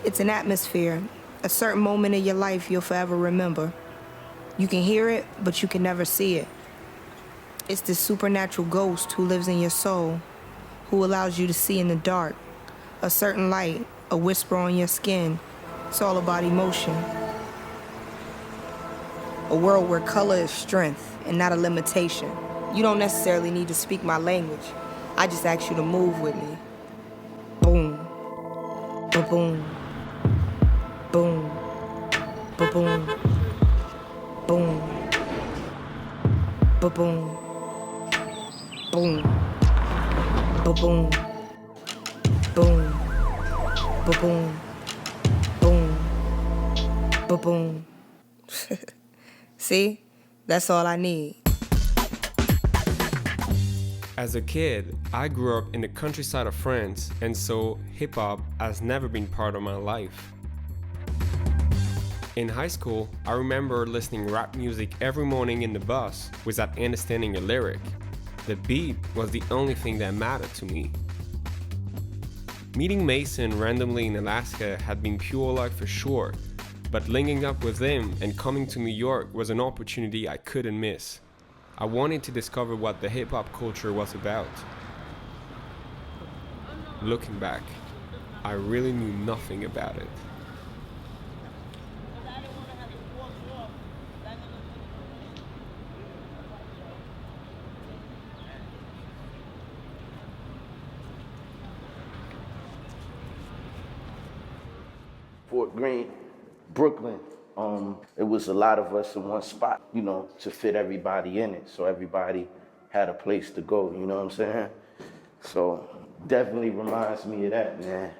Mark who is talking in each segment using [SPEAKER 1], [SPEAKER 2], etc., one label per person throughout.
[SPEAKER 1] It's an atmosphere, a certain moment in your life you'll forever remember. You can hear it, but you can never see it. It's this supernatural ghost who lives in your soul, who allows you to see in the dark, a certain light, a whisper on your skin. It's all about emotion. A world where color is strength and not a limitation. You don't necessarily need to speak my language. I just ask you to move with me. Boom. Ba-boom. Boom. Ba-boom. Boom. Ba-boom. Boom. Ba-boom. Boom. Ba-boom. Boom. Ba-boom. See? That's all I need.
[SPEAKER 2] As a kid, I grew up in the countryside of France, and so hip-hop has never been part of my life. In high school, I remember listening rap music every morning in the bus without understanding a lyric. The beat was the only thing that mattered to me. Meeting Mason randomly in Alaska had been pure luck for sure, but linking up with him and coming to New York was an opportunity I couldn't miss. I wanted to discover what the hip-hop culture was about. Looking back, I really knew nothing about it.
[SPEAKER 3] Fort Greene, Brooklyn. It was a lot of us in one spot, to fit everybody in it. So everybody had a place to go, you know what I'm saying? So definitely reminds me of that, man.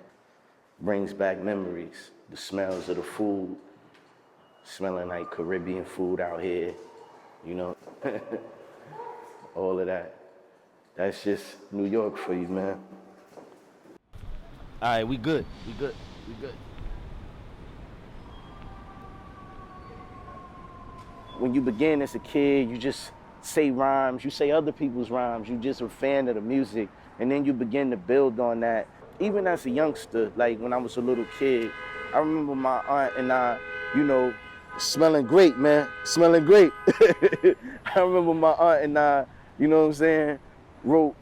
[SPEAKER 3] Brings back memories. The smells of the food, smelling like Caribbean food out here, all of that. That's just New York for you, man.
[SPEAKER 4] All right, we good.
[SPEAKER 3] When you begin as a kid, you just say rhymes, you say other people's rhymes, you just a fan of the music, and then you begin to build on that. Even as a youngster, like when I was a little kid, I remember my aunt and I, smelling great, man, smelling great. I remember my aunt and I, wrote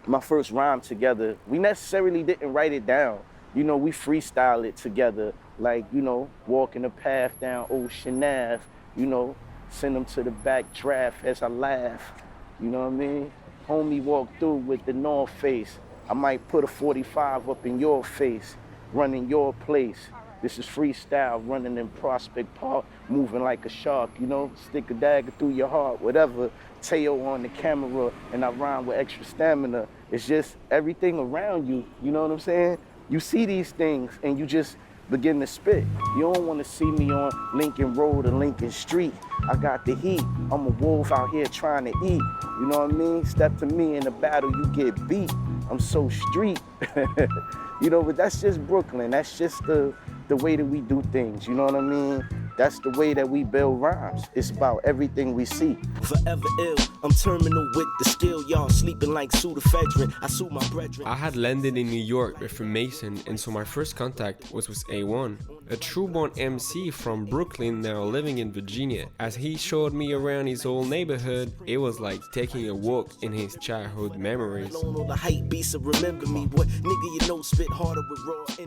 [SPEAKER 3] my first rhyme together. We necessarily didn't write it down. We freestyle it together. Like, walking the path down Ocean Ave, send them to the back draft as I laugh, you know what I mean? Homie walked through with the North Face. I might put a 45 up in your face, running your place. This is freestyle, running in Prospect Park, moving like a shark, stick a dagger through your heart, whatever. Teo on the camera, and I rhyme with extra stamina. It's just everything around you, you know what I'm saying? You see these things, and you just begin to spit. You don't want to see me on Lincoln Road or Lincoln Street. I got the heat. I'm a wolf out here trying to eat. You know what I mean? Step to me in the battle, you get beat. I'm so street. But that's just Brooklyn. That's just the way that we do things. You know what I mean? That's the way that we build rhymes. It's about everything we see.
[SPEAKER 4] Forever ill, I'm terminal with the skill. Y'all sleeping like pseudoephedrine. I sue my brethren.
[SPEAKER 2] I had landed in New York with Mason, and so my first contact was with A1, a true-born MC from Brooklyn now living in Virginia. As he showed me around his old neighborhood, it was like taking a walk in his childhood memories.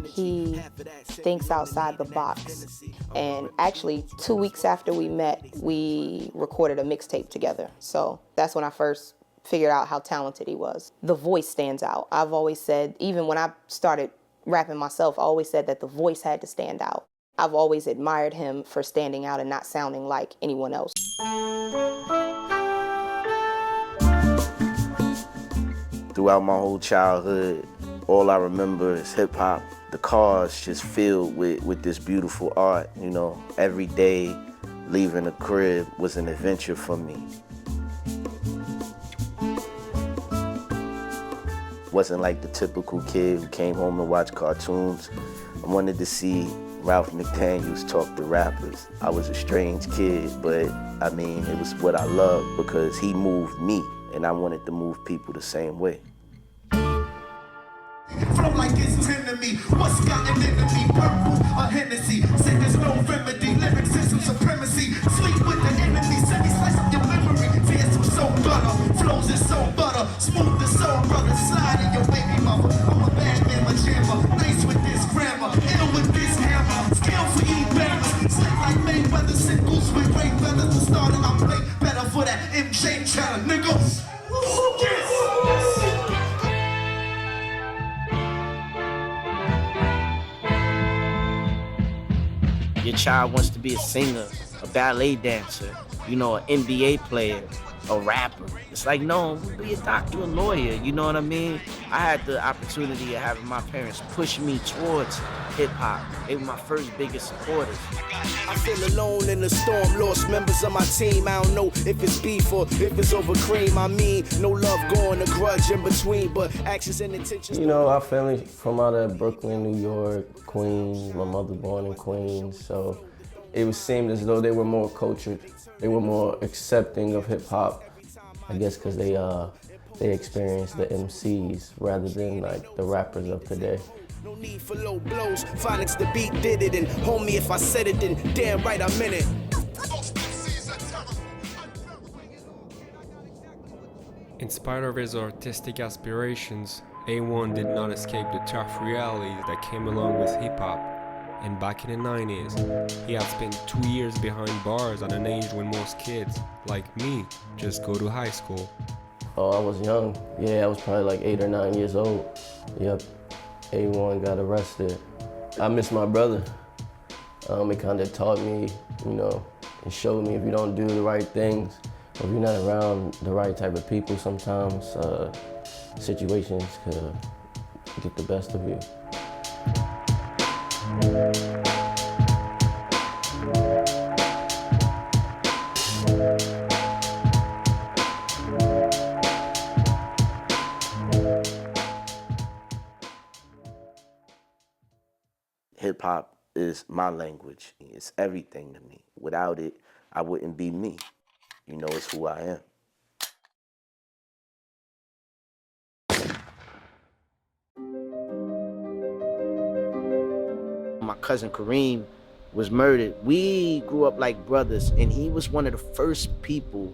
[SPEAKER 1] He thinks outside the box. And actually, 2 weeks after we met, we recorded a mixtape together. So that's when I first figured out how talented he was. The voice stands out. I've always said, even when I started rapping myself, I always said that the voice had to stand out. I've always admired him for standing out and not sounding like anyone else.
[SPEAKER 3] Throughout my whole childhood, all I remember is hip hop. The cars just filled with this beautiful art, Every day leaving the crib was an adventure for me. Wasn't like the typical kid who came home and watched cartoons. I wanted to see Ralph McDaniels talk to rappers. I was a strange kid, but it was what I loved because he moved me, and I wanted to move people the same way.
[SPEAKER 5] From like it's 10 to me. What's gotten into me? Purple or Hennessy? Said there's no remedy. Lyrics is some supremacy. Sleep with the enemy. Send me slice up your memory. Fears some soul butter. Flows is so butter. Smooth as soul brother. Slide in your baby mother. I'm a bad man, my jammer. Nice with this grammar. Ill with this hammer. Skill for E-bangers. Slick like Mayweather. Singles with great feathers. To start it, I play better for that MJ challenge, niggas.
[SPEAKER 3] Your child wants to be a singer, a ballet dancer, you know, an NBA player, a rapper. It's like, no, be a doctor, a lawyer, you know what I mean? I had the opportunity of having my parents push me towards hip-hop. They were my first biggest supporters.
[SPEAKER 4] I feel alone in the storm, lost members of my team. I don't know if it's beef or if it's over cream. I mean, no love going, a grudge in between, but actions and intentions.
[SPEAKER 6] You know, our family from out of Brooklyn, New York, Queens. My mother born in Queens, so it seemed as though they were more cultured. They were more accepting of hip-hop, I guess because they experienced the MCs rather than like the rappers of today.
[SPEAKER 4] No need for low blows. Phonics the beat did it, and homie, if I said it, then damn right I meant it.
[SPEAKER 2] In spite of his artistic aspirations, A1 did not escape the tough realities that came along with hip-hop. And back in the 90s, he had spent 2 years behind bars at an age when most kids, like me, just go to high school.
[SPEAKER 6] Oh, I was young. Yeah, I was probably like 8 or 9 years old. Yep, A1 got arrested. I miss my brother. It kind of taught me, you know, it showed me if you don't do the right things, or if you're not around the right type of people, sometimes situations could get the best of you.
[SPEAKER 3] Hip hop is my language. It's everything to me. Without it, I wouldn't be me. You know, it's who I am. My cousin Kareem was murdered. We grew up like brothers, and he was one of the first people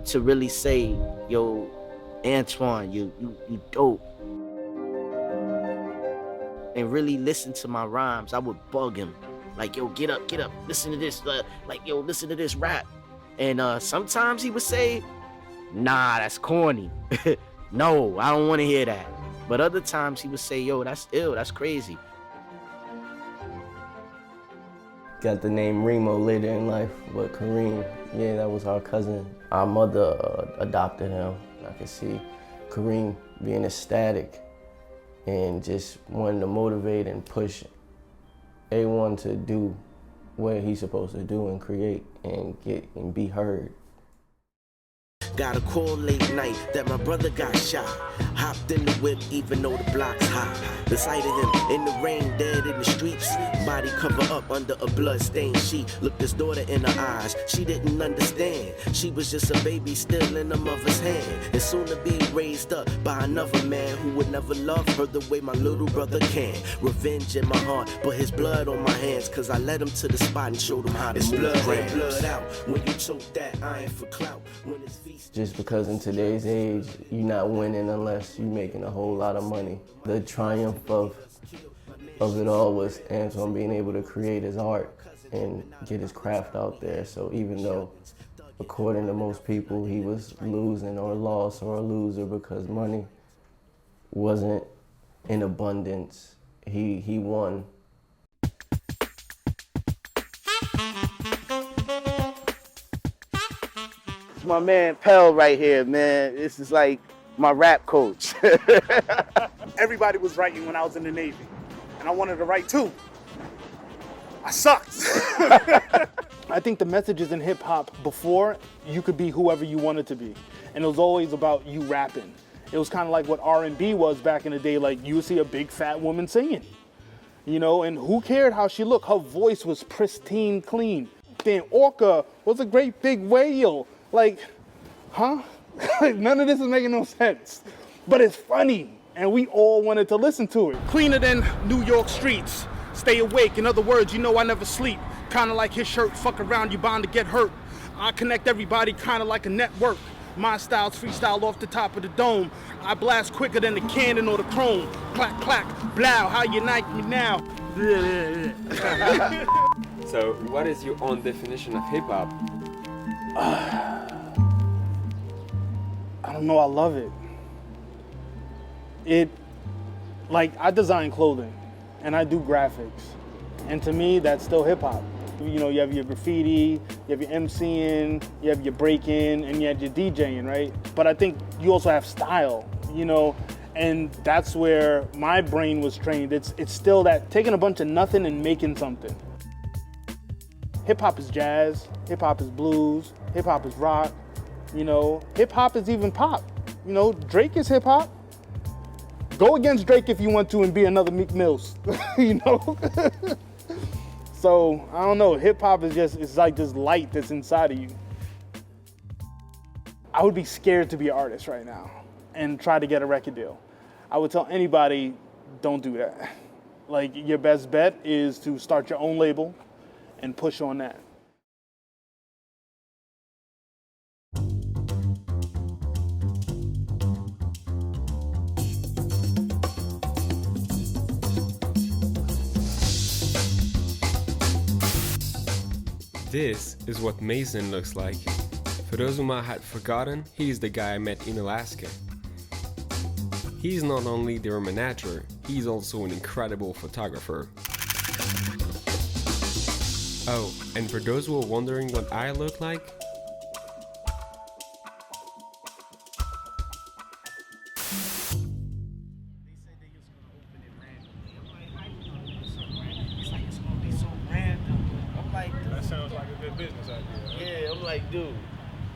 [SPEAKER 3] to really say, yo, Antoine, you dope. And really listen to my rhymes. I would bug him. Like, yo, get up, listen to this. Like, yo, listen to this rap. And sometimes he would say, nah, that's corny. No, I don't want to hear that. But other times he would say, yo, that's ill, that's crazy.
[SPEAKER 6] Got the name Remo later in life, but Kareem, yeah, that was our cousin. Our mother adopted him. I could see Kareem being ecstatic and just wanting to motivate and push A1 to do what he's supposed to do and create and be heard.
[SPEAKER 4] Got a call late night that my brother got shot. Hopped in the whip even though the block's hot. The sight of him in the rain, dead in the streets. Body cover up under a blood-stained sheet. Looked his daughter in her eyes, she didn't understand. She was just a baby still in her mother's hand. And soon to be raised up by another man who would never love her the way my little brother can. Revenge in my heart, but his blood on my hands. Cause I led him to the spot and showed him how to move grams. Blood out when you choke that iron for clout. When it's feast.
[SPEAKER 6] Just because in today's age, you're not winning unless you're making a whole lot of money. The triumph of it all was Antoine being able to create his art and get his craft out there. So even though, according to most people, he was losing or lost or a loser because money wasn't in abundance, he won.
[SPEAKER 3] My man Pell right here, man. This is like my rap coach.
[SPEAKER 7] Everybody was writing when I was in the Navy, and I wanted to write too. I sucked. I think the messages in hip hop before, you could be whoever you wanted to be, and it was always about you rapping. It was kind of like what R&B was back in the day. Like you would see a big fat woman singing, you know, and who cared how she looked? Her voice was pristine, clean. Then Orca was a great big whale. Like, huh? None of this is making no sense. But it's funny. and we all wanted to listen to it. Cleaner than New York streets. Stay awake. In other words, you know I never sleep. Kinda like his shirt, fuck around, you bound to get hurt. I connect everybody kinda like a network. My style's freestyle off the top of the dome. I blast quicker than the cannon or the chrome. Clack, clack, blow, how you like me now?
[SPEAKER 2] So, what is your own definition of hip hop?
[SPEAKER 7] I don't know, I love it. I design clothing and I do graphics. And to me, that's still hip hop. You know, you have your graffiti, you have your MCing, you have your breaking, and you have your DJing, right? But I think you also have style, you know, and that's where my brain was trained. It's still that taking a bunch of nothing and making something. Hip hop is jazz, hip hop is blues, hip hop is rock, you know, hip hop is even pop. You know, Drake is hip hop. Go against Drake if you want to and be another Meek Mills, you know? So, I don't know, hip hop is it's like this light that's inside of you. I would be scared to be an artist right now and try to get a record deal. I would tell anybody, don't do that. Like, your best bet is to start your own label and push on that.
[SPEAKER 2] This is what Mason looks like. For those who might have forgotten, he's the guy I met in Alaska. He's not only their manager, he's also an incredible photographer. Oh, and for those who are wondering what I look like,
[SPEAKER 8] Sounds like a good business idea.
[SPEAKER 3] Yeah, I'm like, dude,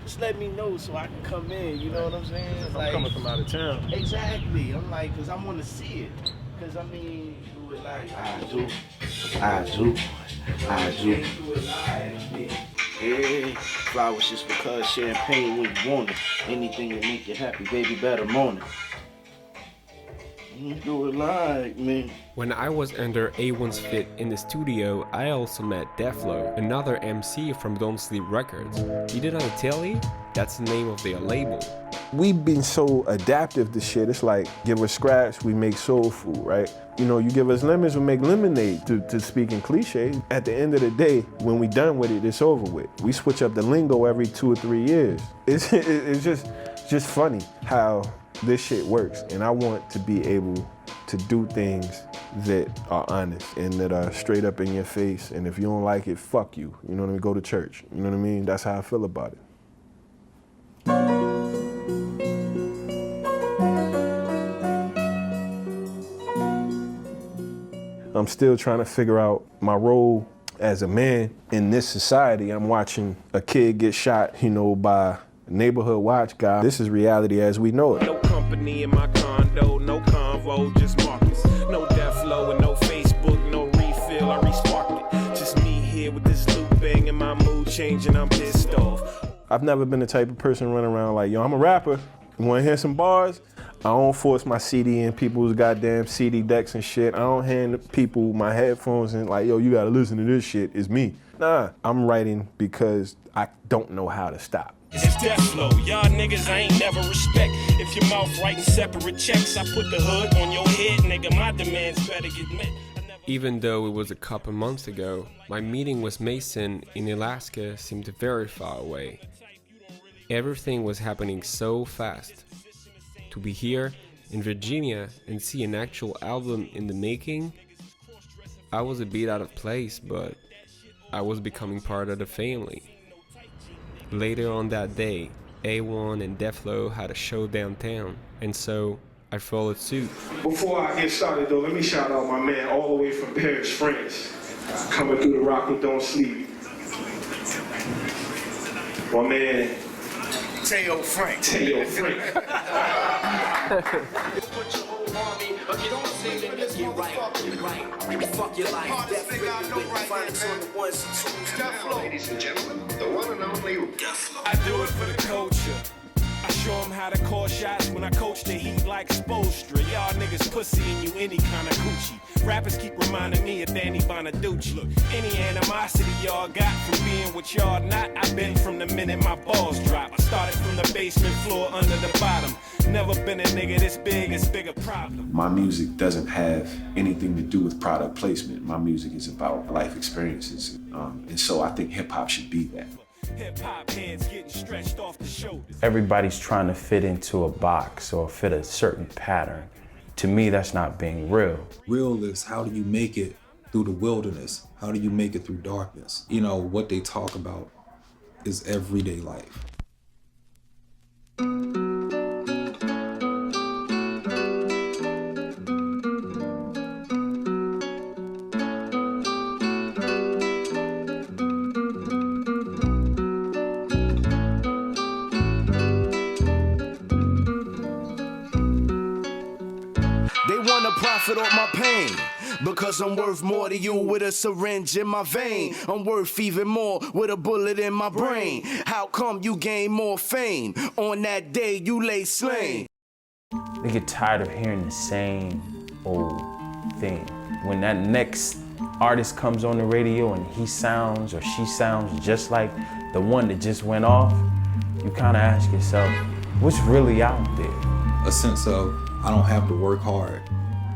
[SPEAKER 3] just let me know so I can come in, you know what I'm saying?
[SPEAKER 8] I'm
[SPEAKER 3] like,
[SPEAKER 8] coming from out of town.
[SPEAKER 3] Exactly. I'm like, because I want to see it. Because, I mean, do it like I do. Yeah, flowers just because, champagne when you want it. Anything to make you happy, baby, better moan it. You do it like me.
[SPEAKER 2] when I was under A1's fit in the studio, I also met Deflo, another MC from Don't Sleep Records. He did I tell you? That's the name of their label.
[SPEAKER 9] We've been so adaptive to shit. It's like, give us scraps, we make soul food, right? You know, you give us lemons, we make lemonade, to speak in cliche. At the end of the day, when we done with it, it's over with. We switch up the lingo every 2 or 3 years. It's just funny how this shit works. And I want to be able to do things that are honest and that are straight up in your face. And if you don't like it, fuck you. You know what I mean? Go to church. You know what I mean? That's how I feel about it. I'm still trying to figure out my role as a man in this society. I'm watching a kid get shot, you know, by a neighborhood watch guy. This is reality as we know it.
[SPEAKER 10] No company in my condo, no convo, just Marcus. No Deflo and no Facebook, no refill, I resparked it. Just me here with this loop bang and my mood changing, I'm pissed off.
[SPEAKER 9] I've never been the type of person running around like, yo, I'm a rapper. You wanna hear some bars? I don't force my CD in people's goddamn CD decks and shit. I don't hand people my headphones and like, yo, you gotta listen to this shit. It's me. Nah, I'm writing because I don't know how to stop.
[SPEAKER 10] It's Deflo, y'all niggas I ain't never respect. If your mouth writing separate checks, I put the hood on your head, nigga, my demands better get met.
[SPEAKER 2] Even though it was a couple months ago, my meeting with Mason in Alaska seemed very far away. Everything was happening so fast. To be here in Virginia and see an actual album in the making, I was a bit out of place, but I was becoming part of the family. Later on that day, A1 and Deflo had a show downtown, and so I followed suit.
[SPEAKER 11] Before I get started though, let me shout out my man all the way from Paris, France, coming through the rock with Don't Sleep. My man,
[SPEAKER 5] Teo Frank.
[SPEAKER 11] Teo Frank.
[SPEAKER 10] Ladies and gentlemen, the one and only Deflo. I do it for the culture. I show them how to call shots when I coach the heat like exposure. extra. Y'all niggas pussy and you any kind of coochie. Rappers keep reminding me of Danny Bonaducci. Any animosity y'all got from being what y'all not, I've been from the minute my balls drop. I started from the basement floor under the bottom. Never been a nigga this big, it's bigger problem.
[SPEAKER 12] My music doesn't have anything to do with product placement. My music is about life experiences. And so I think hip hop should be that.
[SPEAKER 10] Hip-hop heads getting stretched off the shoulders.
[SPEAKER 13] Everybody's trying to fit into a box or fit a certain pattern. To me, that's not being real.
[SPEAKER 14] Real is how do you make it through the wilderness? How do you make it through darkness? You know, what they talk about is everyday life.
[SPEAKER 4] Profit off my pain, because I'm worth more to you with a syringe in my vein. I'm worth even more with a bullet in my brain. How come you gain more fame on that day you lay slain?
[SPEAKER 13] They get tired of hearing the same old thing. When that next artist comes on the radio and he sounds or she sounds just like the one that just went off, you kind of ask yourself, what's really out there?
[SPEAKER 14] A sense of, I don't have to work hard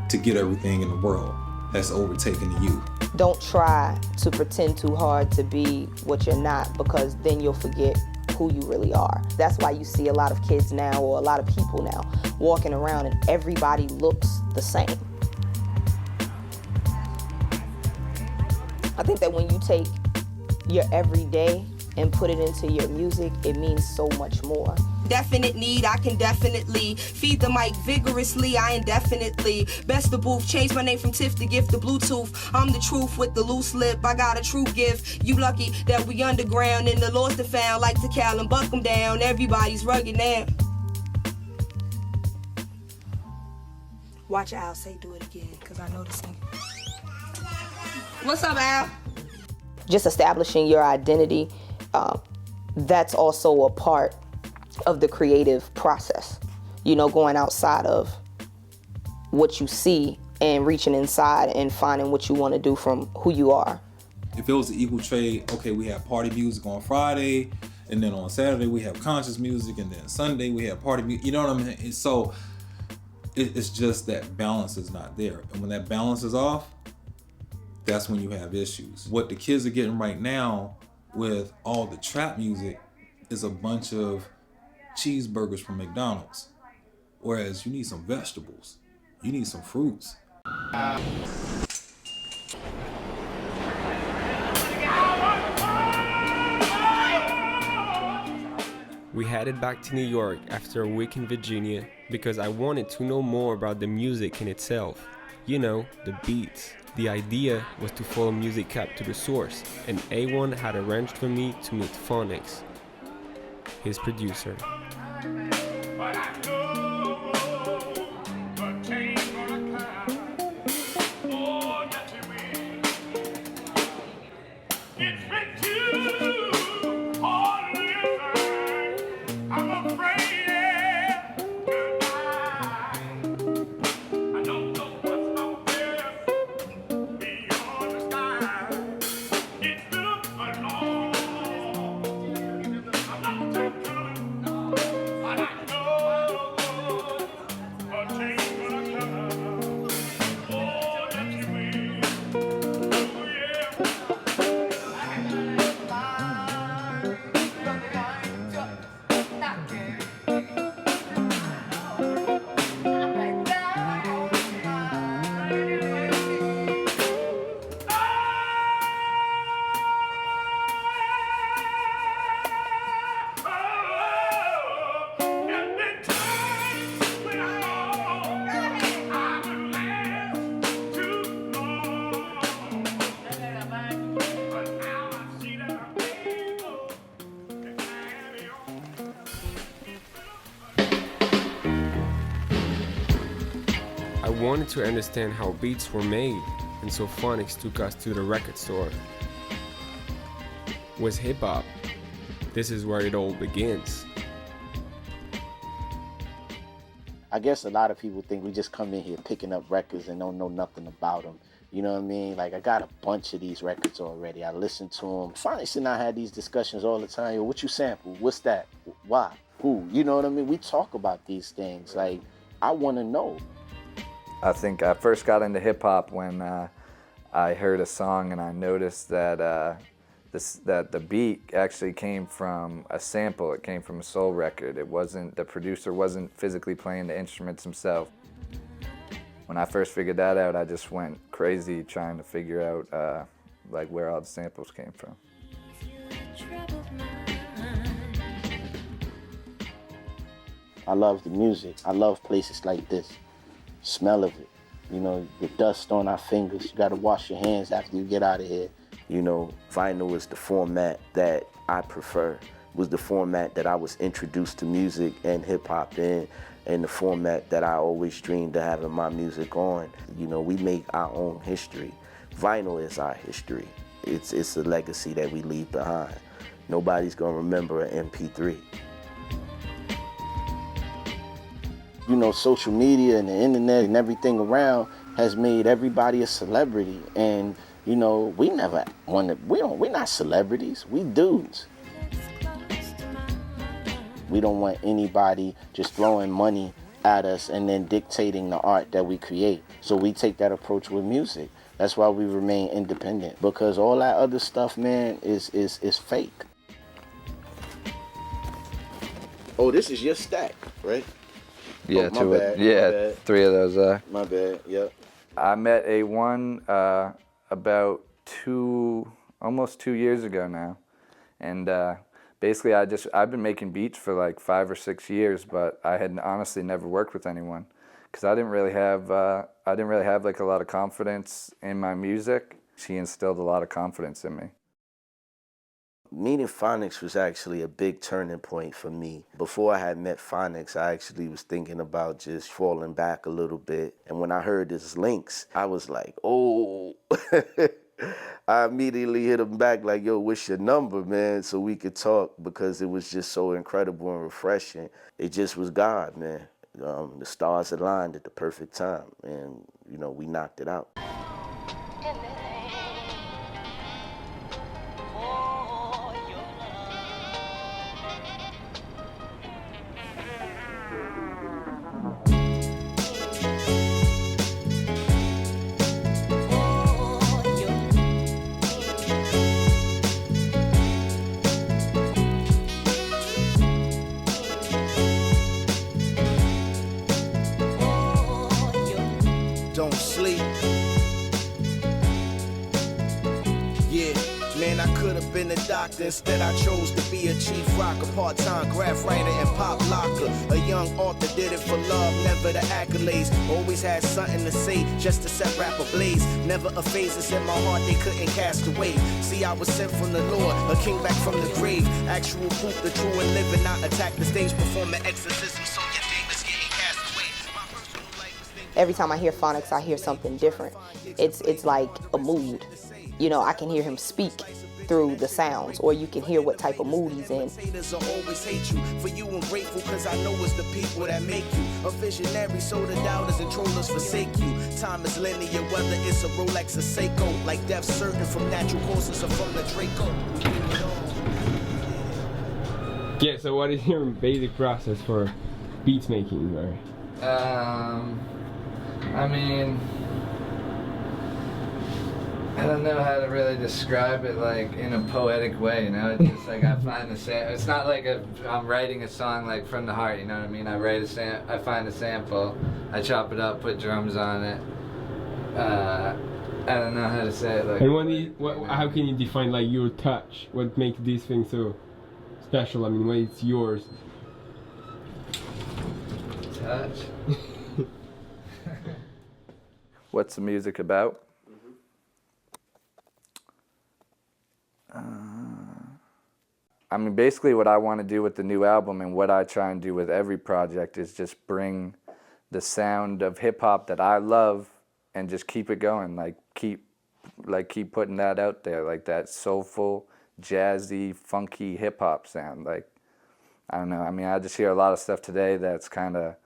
[SPEAKER 14] to get everything in the world that's overtaken to you.
[SPEAKER 1] Don't try to pretend too hard to be what you're not, because then you'll forget who you really are. That's why you see a lot of kids now, or a lot of people now, walking around and everybody looks the same. I think that when you take your everyday and put it into your music, it means so much more.
[SPEAKER 15] Definite need, I can definitely feed the mic vigorously, I indefinitely. Best the booth, change my name from Tiff to Gift to Bluetooth. I'm the truth with the loose lip, I got a true gift. You lucky that we underground and the lost and found, like to Cal and buck them down. Everybody's rugged now. Watch Al say do it again, because I know the singer. What's up, Al?
[SPEAKER 1] Just establishing your identity, that's also a part of the creative process. You know, going outside of what you see and reaching inside and finding what you want to do from who you are.
[SPEAKER 14] If it was an equal trade, okay, we have party music on Friday, and then on Saturday we have conscious music, and then Sunday we have party music, you know what I mean? And so it's just that balance is not there. And when that balance is off, that's when you have issues. What the kids are getting right now with all the trap music is a bunch of cheeseburgers from McDonald's. Whereas you need some vegetables, you need some fruits.
[SPEAKER 2] We headed back to New York after a week in Virginia because I wanted to know more about the music in itself. You know, the beats. The idea was to follow Music Cap to the source, and A1 had arranged for me to meet Phonics, his producer. I wanted to understand how beats were made, and so Phonics took us to the record store. Was hip-hop? This is where it all begins.
[SPEAKER 3] I guess a lot of people think we just come in here picking up records and don't know nothing about them. You know what I mean? Like, I got a bunch of these records already. I listen to them. Phonics and I had these discussions all the time. Yo, what you sample? What's that? Why? Who? You know what I mean? We talk about these things. Like, I want to know.
[SPEAKER 16] I think I first got into hip hop when I heard a song and I noticed that that the beat actually came from a sample. It came from a soul record. It wasn't, the producer wasn't physically playing the instruments himself. When I first figured that out, I just went crazy trying to figure out like where all the samples came from.
[SPEAKER 3] I love the music. I love places like this. Smell of it. You know, the dust on our fingers. You gotta wash your hands after you get out of here. You know, vinyl is the format that I prefer, was the format that I was introduced to music and hip hop in, and the format that I always dreamed of having my music on. You know, we make our own history. Vinyl is our history. It's a legacy that we leave behind. Nobody's gonna remember an MP3. You know, social media and the internet and everything around has made everybody a celebrity. And you know, we never wanted, we're not celebrities, we dudes. We don't want anybody just throwing money at us and then dictating the art that we create. So we take that approach with music. That's why we remain independent, because all that other stuff, man, is fake. Oh, this is your stack, right?
[SPEAKER 16] Yeah,
[SPEAKER 3] oh, my bad,
[SPEAKER 16] yeah,
[SPEAKER 3] my bad.
[SPEAKER 16] 3 of those.
[SPEAKER 3] My bad, yep.
[SPEAKER 16] I met A1 about almost 2 years ago now, and basically I've been making beats for like 5 or 6 years, but I had honestly never worked with anyone because I didn't really have like a lot of confidence in my music. She instilled a lot of confidence in me.
[SPEAKER 3] Meeting Phonics was actually a big turning point for me. Before I had met Phonics, I actually was thinking about just falling back a little bit. And when I heard his links, I was like, oh. I immediately hit him back like, yo, what's your number, man? So we could talk, because it was just so incredible and refreshing. It just was God, man. The stars aligned at the perfect time, and, you know, we knocked it out.
[SPEAKER 4] Don't sleep. Yeah, man, I could have been a doctor. Instead, I chose to be a chief rocker, part-time graph writer and pop locker. A young author, did it for love, never the accolades. Always had something to say, just to set rap ablaze. Never a phase that's in my heart they couldn't cast away. See, I was sent from the Lord, a king back from the grave. Actual proof, the true and living, not attack the stage, perform an exorcism, so your name is getting cast away.
[SPEAKER 1] Every time I hear Phonics, I hear something different. It's like a mood. You know, I can hear him speak through the sounds, or you can hear what type of mood he's in.
[SPEAKER 4] Haters will always hate you. For you, I'm grateful, cause I know it's the people that make you a visionary, so the doubters and trollers forsake you. Time is linear, whether it's a Rolex or Seiko. Like death certain from natural causes or from the Draco.
[SPEAKER 2] Yeah, so what is your basic process for beat making, Larry?
[SPEAKER 16] I mean, I don't know how to really describe it like in a poetic way, you know? It's just like I find it's not like I'm writing a song like from the heart, you know what I mean? I find a sample, I chop it up, put drums on it. I don't know how to say it. Like,
[SPEAKER 2] and how can you define like your touch? What makes this thing so special? I mean, when it's yours.
[SPEAKER 16] Touch. What's the music about? I mean, basically what I want to do with the new album and what I try and do with every project is just bring the sound of hip hop that I love and just keep it going, keep putting that out there, like that soulful, jazzy, funky hip hop sound. Like, I don't know, I mean, I just hear a lot of stuff today that's kind of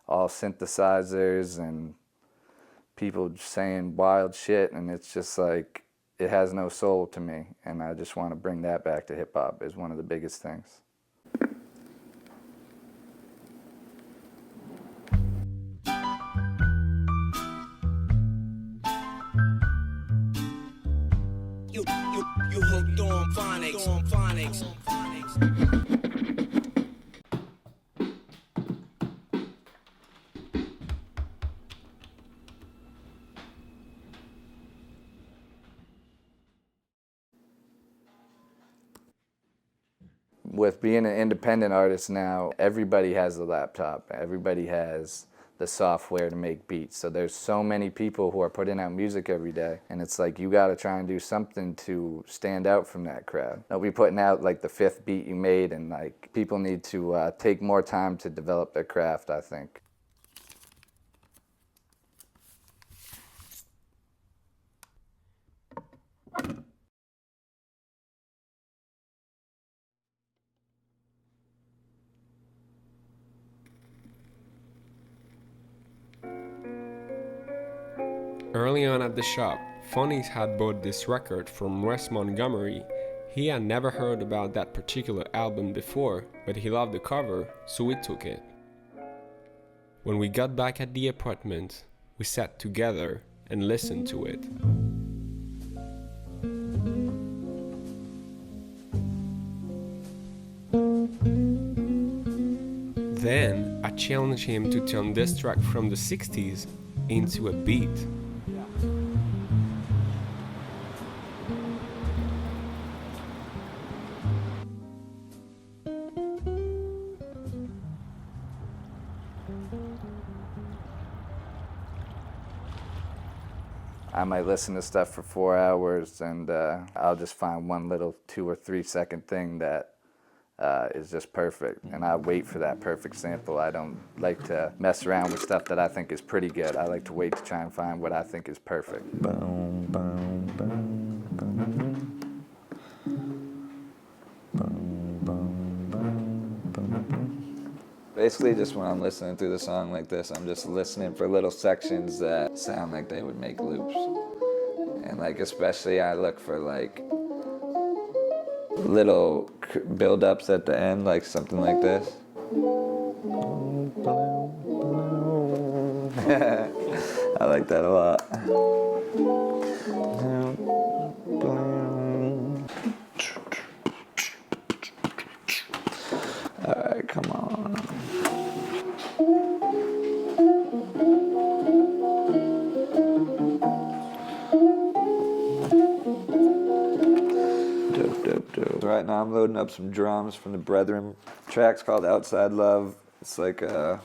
[SPEAKER 16] all synthesizers and people saying wild shit, and it's just like, it has no soul to me, and I just want to bring that back to hip-hop is one of the biggest things.
[SPEAKER 4] You hooked on phonics.
[SPEAKER 16] With being an independent artist now, everybody has a laptop. Everybody has the software to make beats. So there's so many people who are putting out music every day. And it's like, you gotta try and do something to stand out from that crowd. Don't be putting out like the 5th beat you made, and like, people need to take more time to develop their craft, I think.
[SPEAKER 2] Early on at the shop, Phonics had bought this record from Wes Montgomery. He had never heard about that particular album before, but he loved the cover, so we took it. When we got back at the apartment, we sat together and listened to it. Then I challenged him to turn this track from the 60s into a beat.
[SPEAKER 16] I might listen to stuff for 4 hours, and I'll just find one little 2 or 3 second thing that is just perfect, and I wait for that perfect sample. I don't like to mess around with stuff that I think is pretty good. I like to wait to try and find what I think is perfect. Boom, boom, boom, boom. Boom, boom, boom, boom, boom. Basically, just when I'm listening through the song like this, I'm just listening for little sections that sound like they would make loops. And like, especially I look for like little build-ups at the end, like something like this. I like that a lot. All right, come on. Dope. Right now I'm loading up some drums from the Brethren. The track's called Outside Love. It's like a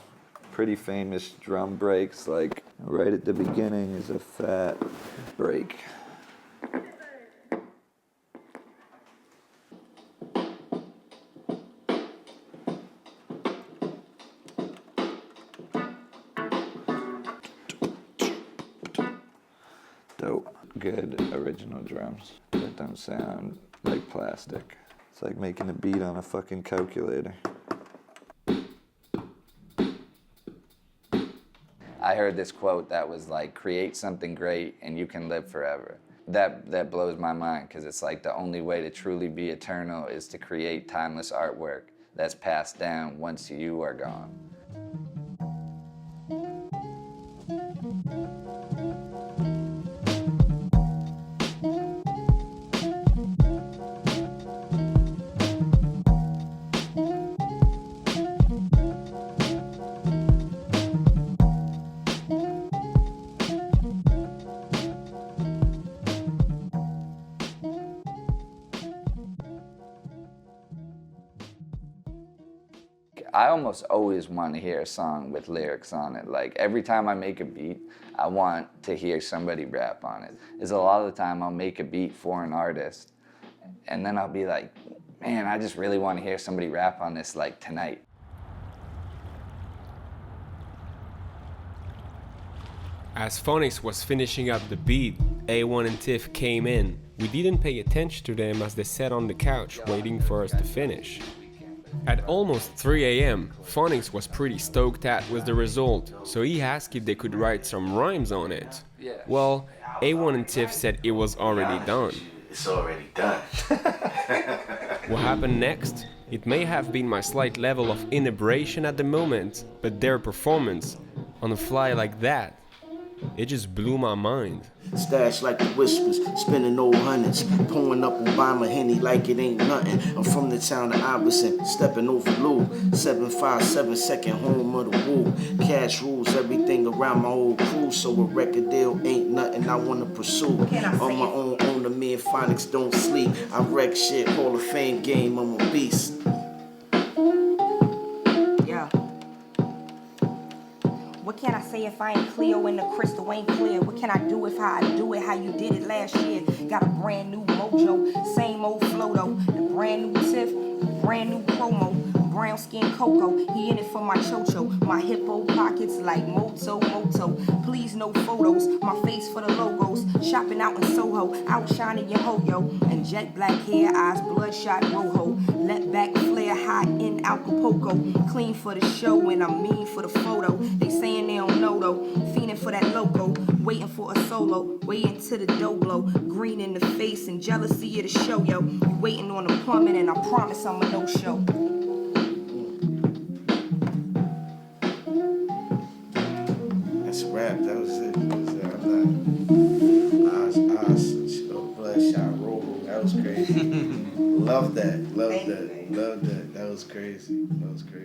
[SPEAKER 16] pretty famous drum breaks, like right at the beginning is a fat break. Dope. Good original drums that don't sound like plastic. It's like making a beat on a fucking calculator. I heard this quote that was like, create something great and you can live forever. That blows my mind, because it's like the only way to truly be eternal is to create timeless artwork that's passed down once you are gone. I almost always want to hear a song with lyrics on it. Like, every time I make a beat, I want to hear somebody rap on it. Because a lot of the time I'll make a beat for an artist, and then I'll be like, man, I just really want to hear somebody rap on this, like, tonight.
[SPEAKER 2] As Phonics was finishing up the beat, A1 and Tiff came in. We didn't pay attention to them as they sat on the couch waiting for us to finish. At almost 3 a.m., Phonics was pretty stoked with the result, so he asked if they could write some rhymes on it. Well, A1 and Tiff said it was already done.
[SPEAKER 3] It's already done.
[SPEAKER 2] What happened next? It may have been my slight level of inebriation at the moment, but their performance, on the fly like that, it just blew my mind.
[SPEAKER 3] Stash like the whispers, spinning old hundreds, pulling up Obama Henny like it ain't nothing. I'm from the town of Iverson, stepping over Lou. 757 second home of the woo. Cash rules everything around my old crew, so a record deal ain't nothing I wanna pursue. On my own, the me and Phonics don't sleep. I wreck shit, Hall of Fame game, I'm a beast.
[SPEAKER 15] What can I say if I ain't clear when the crystal ain't clear? What can I do if I do it how you did it last year? Got a brand new mojo, same old flow though. The brand new Tiff, brand new promo. Brown skin Coco, he in it for my chocho. My hippo pockets like Moto. Please no photos, my face for the logos. Shopping out in Soho, outshining your ho-yo. And jet black hair, eyes bloodshot rojo. Let back flare hot in Acapulco. Clean for the show and I'm mean for the photo. They saying they don't know though, fiending for that loco. Waiting for a solo, waiting to the dough blow. Green in the face and jealousy of the show, yo. You waiting on appointment and I promise I'm a no-show.
[SPEAKER 3] That's rap, that was it. I'm not. Bloodshot roll, that was crazy. Love that. That was crazy. That was fresh.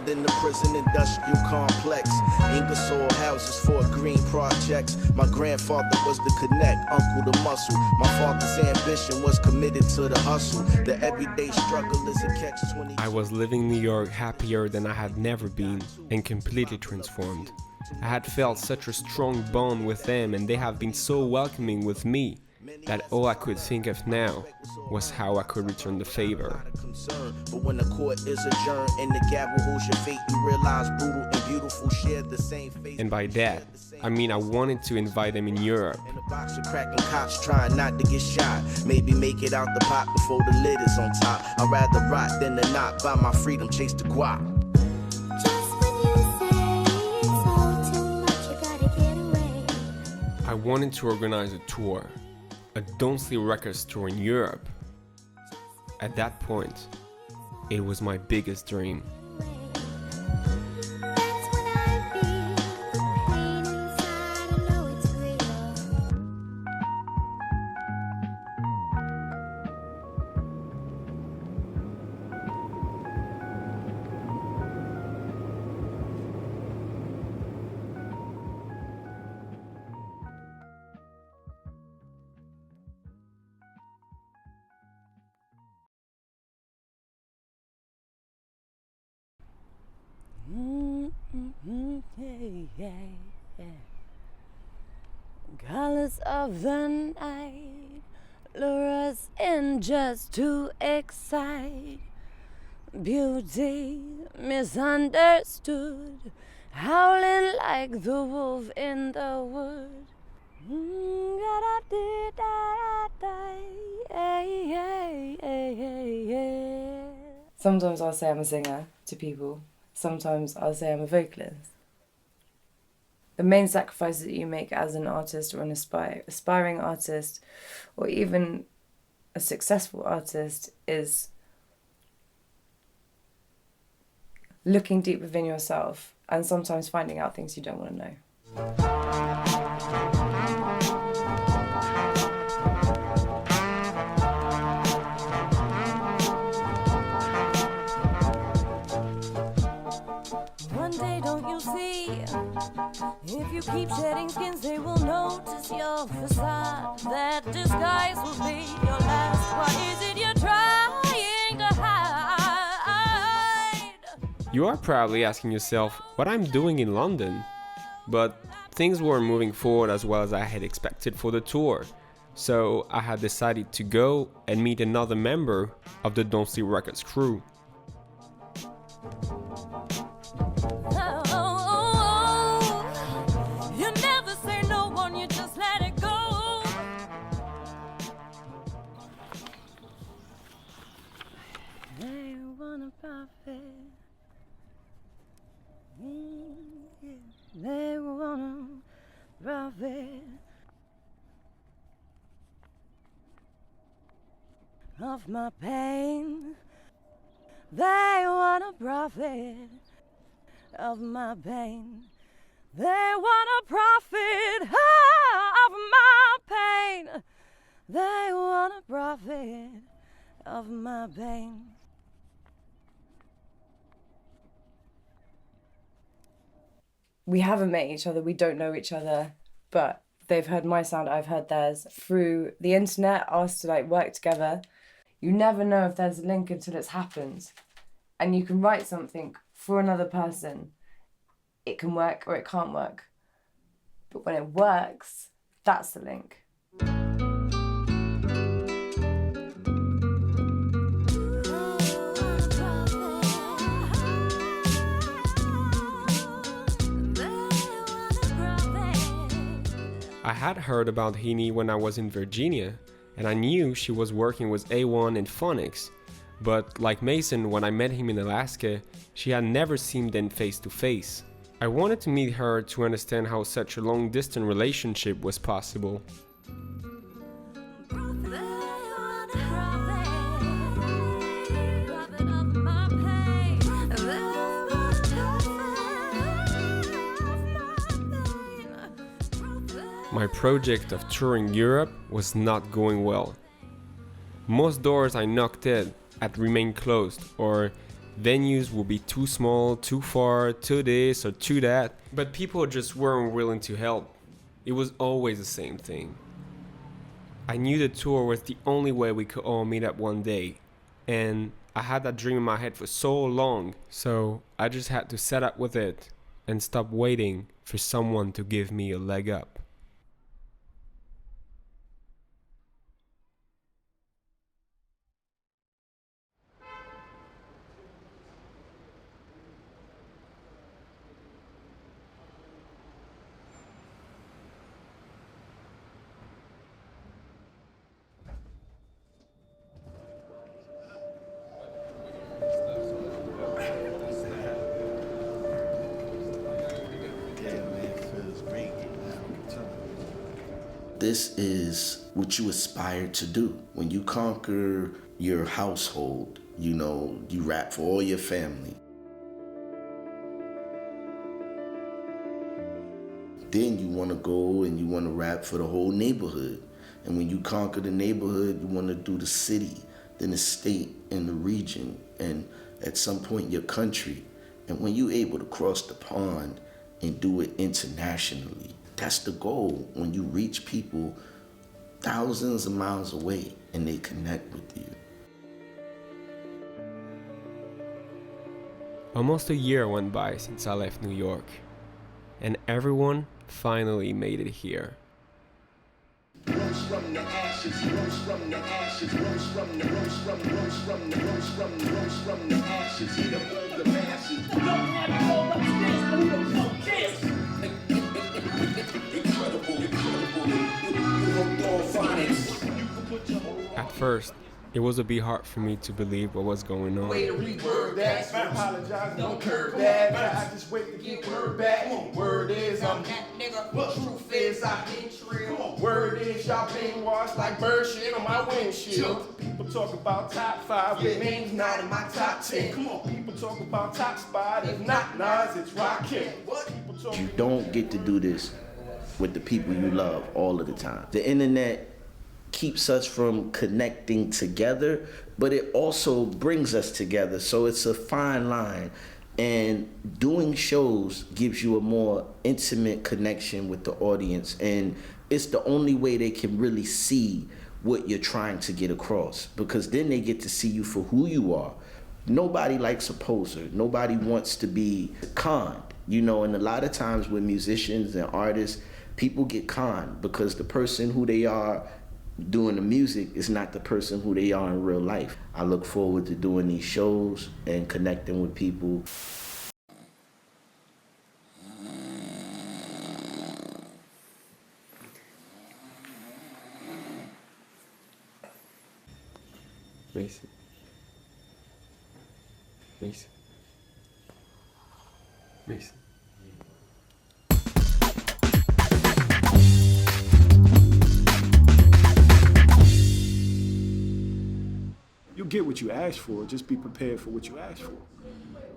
[SPEAKER 3] In the prison industrial complex, Ingersoll houses for green projects. My grandfather was the connect, uncle the muscle. My father's ambition was committed to the hustle. The everyday struggle is a catch-22.
[SPEAKER 2] I was living New York happier than I had never been and completely transformed. I had felt such a strong bond with them and they have been so welcoming with me that all I could think of now was how I could return the favor.
[SPEAKER 3] But when the court is adjourned and the gavel holds your fate, you realize brutal and beautiful share the same fate.
[SPEAKER 2] And by that, I mean I wanted to invite them in Europe.
[SPEAKER 3] In a box of cracking cops trying not to get shot. Maybe make it out the pot before the lid is on top. I'd rather rot than to not buy my freedom, chase the guap.
[SPEAKER 2] I wanted to organize a tour, a Don't Sleep Records tour in Europe. At that point, it was my biggest dream.
[SPEAKER 17] Colors of the night lure us in just to excite. Beauty misunderstood, howling like the wolf in the wood.
[SPEAKER 18] Sometimes I'll say I'm a singer to people. Sometimes I'll say I'm a vocalist. The main sacrifices that you make as an artist or an aspiring artist or even a successful artist is looking deep within yourself and sometimes finding out things you don't want to know.
[SPEAKER 17] One day don't you see, if you keep shedding skins, they will notice your facade. That disguise will be your last. What is it you're trying to hide?
[SPEAKER 2] You are probably asking yourself what I'm doing in London, but things weren't moving forward as well as I had expected for the tour. So I had decided to go and meet another member of the Don't Sleep Records crew.
[SPEAKER 17] You never say no one, you just let it go. They wanna profit. They wanna profit of my pain. They wanna profit of my pain. They wanna profit of my pain. They wanna profit of my pain.
[SPEAKER 18] We haven't met each other, we don't know each other, but they've heard my sound, I've heard theirs. Through the internet, asked to like work together. You never know if there's a link until it's happened. And you can write something for another person. It can work or it can't work. But when it works, that's the link.
[SPEAKER 2] I had heard about Heaney when I was in Virginia, and I knew she was working with A1 and Phonics. But like Mason, when I met him in Alaska, she had never seen them face to face. I wanted to meet her to understand how such a long-distance relationship was possible. My project of touring Europe was not going well. Most doors I knocked at remained closed, or venues would be too small, too far, too this or too that, but people just weren't willing to help. It was always the same thing. I knew the tour was the only way we could all meet up one day, and I had that dream in my head for so long, so I just had to set up with it and stop waiting for someone to give me a leg up.
[SPEAKER 4] This is what you aspire to do. When you conquer your household, you know, you rap for all your family. Then you want to go and you want to rap for the whole neighborhood. And when you conquer the neighborhood, you want to do the city, then the state and the region, and at some point your country. And when you're able to cross the pond and do it internationally, that's the goal. When you reach people thousands of miles away and they connect with you.
[SPEAKER 2] Almost a year went by since I left New York, and everyone finally made it here.
[SPEAKER 5] Rose from the ashes, rose from the ashes, rose from the rose from the rose from the rose from the rose from the ashes. Hit up all the masses. Don't have to go upstairs, but we don't know this. Incredible, incredible. You wrote all phonics.
[SPEAKER 2] At first, it was a bit hard for me to believe what was going on.
[SPEAKER 5] Way to reword that. I apologize, don't curve that. I just wait to get word back. Word is I'm that nigga. Truth is I've been trill. Word is y'all been washed like bird shit on my windshield. People talk about top 5, your name's not in my top 10. Come on, people talk about top spot. If not Nas, it's Rakim.
[SPEAKER 4] You don't get to do this with the people you love all of the time. The internet keeps us from connecting together, but it also brings us together. So it's a fine line
[SPEAKER 3] And doing shows gives you a more intimate connection with the audience, and it's the only way they can really see what you're trying to get across, because then they get to see you for who you are. Nobody likes a poser. Nobody wants to be conned, you know, and a lot of times with musicians and artists, people get conned because the person who they are doing the music is not the person who they are in real life. I look forward to doing these shows and connecting with people.
[SPEAKER 2] Mason. Mason. Mason.
[SPEAKER 9] You get what you ask for. Just be prepared for what you ask for.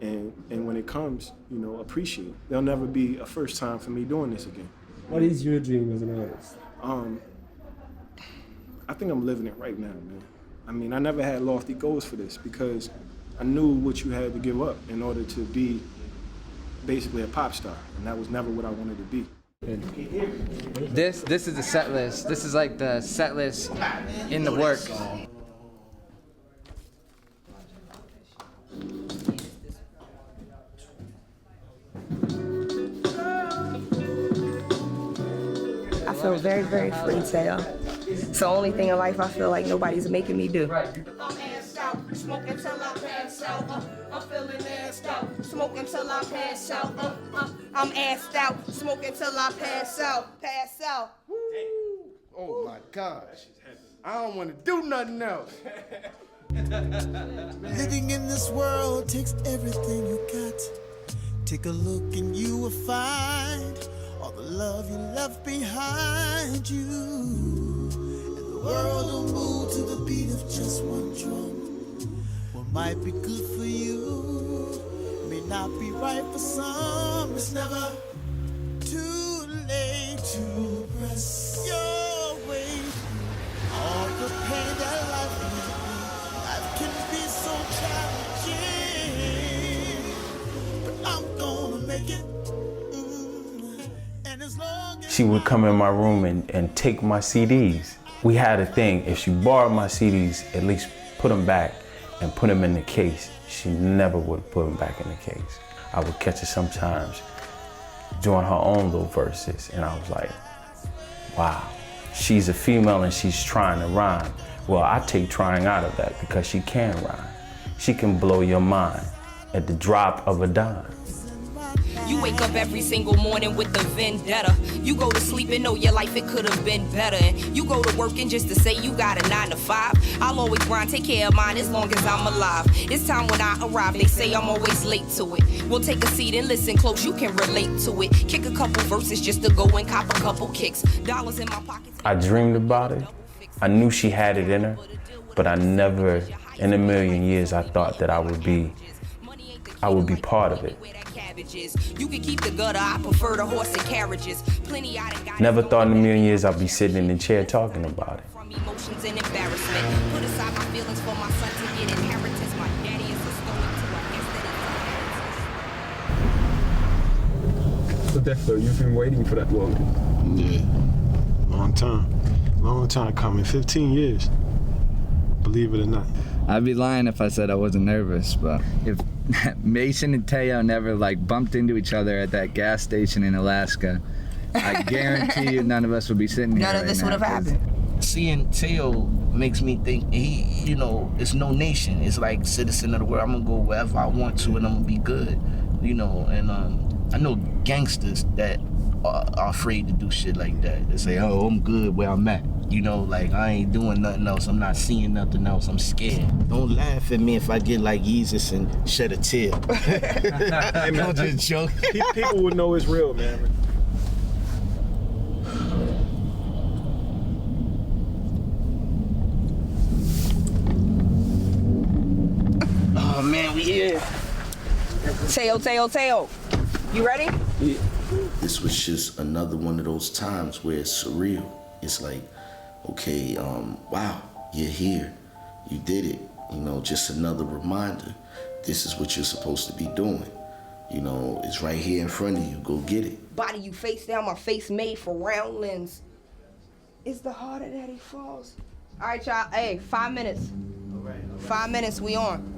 [SPEAKER 9] And when it comes, you know, appreciate it. There'll never be a first time for me doing this again.
[SPEAKER 2] What is your dream as an artist?
[SPEAKER 9] I think I'm living it right now, man. I mean, I never had lofty goals for this because I knew what you had to give up in order to be basically a pop star, and that was never what I wanted to be.
[SPEAKER 19] This is the set list. This is like the set list in the works.
[SPEAKER 1] I feel very, very free, Teo. It's the only thing in life I feel like nobody's making me do.
[SPEAKER 15] I'm assed out, smoking till I pass out. I'm feeling assed out, smoking till I pass out. I'm assed out, smoking till I pass out. Pass out.
[SPEAKER 5] Oh my gosh. I don't want to do nothing else.
[SPEAKER 20] Living in this world takes everything you got. Take a look and you will find all the love you left behind you. And the world will move to the beat of just one drum. What might be good for you may not be right for some. It's never too late to press your way through all the pain that life may bring. Life can be so challenging, but I'm gonna make it.
[SPEAKER 13] She would come in my room and take my CDs. We had a thing, if she borrowed my CDs, at least put them back and put them in the case. She never would put them back in the case. I would catch her sometimes doing her own little verses, and I was like, wow, she's a female and she's trying to rhyme. Well, I take trying out of that because she can rhyme. She can blow your mind at the drop of a dime.
[SPEAKER 15] You wake up every single morning with a vendetta. You go to sleep and know your life, it could have been better. And you go to work and just to say you got a 9 to 5. I'll always grind, take care of mine as long as I'm alive. It's time when I arrive, they say I'm always late to it. We'll take a seat and listen close, you can relate to it. Kick a couple verses just to go and cop a couple kicks. Dollars in my pockets.
[SPEAKER 13] I dreamed about it. I knew she had it in her, but I never, in a million years, I thought that I would be part of it.
[SPEAKER 15] You can keep the gutter, I prefer the horse and carriages. Plenty I done got.
[SPEAKER 13] Never thought in a million years I'd be sitting in the chair talking about it.
[SPEAKER 15] From emotions and embarrassment. Put aside my feelings for my son to get inheritance. My daddy is a stoic too, I guess that it's
[SPEAKER 2] So Defo, you've been waiting for that moment.
[SPEAKER 9] Yeah, long time coming, 15 years, believe it or not.
[SPEAKER 21] I'd be lying if I said I wasn't nervous, but if Mason and Teo never bumped into each other at that gas station in Alaska, I guarantee you none of us would be sitting here.
[SPEAKER 3] None of this would have happened. Seeing Teo makes me think it's no nation. It's like citizen of the world. I'm gonna go wherever I want to and I'm gonna be good, and I know gangsters that are afraid to do shit like that. They say, oh, I'm good where I'm at. I ain't doing nothing else. I'm not seeing nothing else. I'm scared. Don't laugh at me if I get like Jesus and shed a tear. I'm just joking.
[SPEAKER 9] People would know it's real, man.
[SPEAKER 3] Oh man, we here.
[SPEAKER 15] Teo. You ready?
[SPEAKER 3] Yeah. This was just another one of those times where it's surreal. It's like, okay, wow, you're here. You did it. Just another reminder. This is what you're supposed to be doing.
[SPEAKER 6] you know, it's right here in front of you. Go get it.
[SPEAKER 15] Body you face down, my face made for roundlings. It's the harder that he falls. All right, y'all. Hey, 5 minutes.
[SPEAKER 6] All right.
[SPEAKER 15] 5 minutes, we on.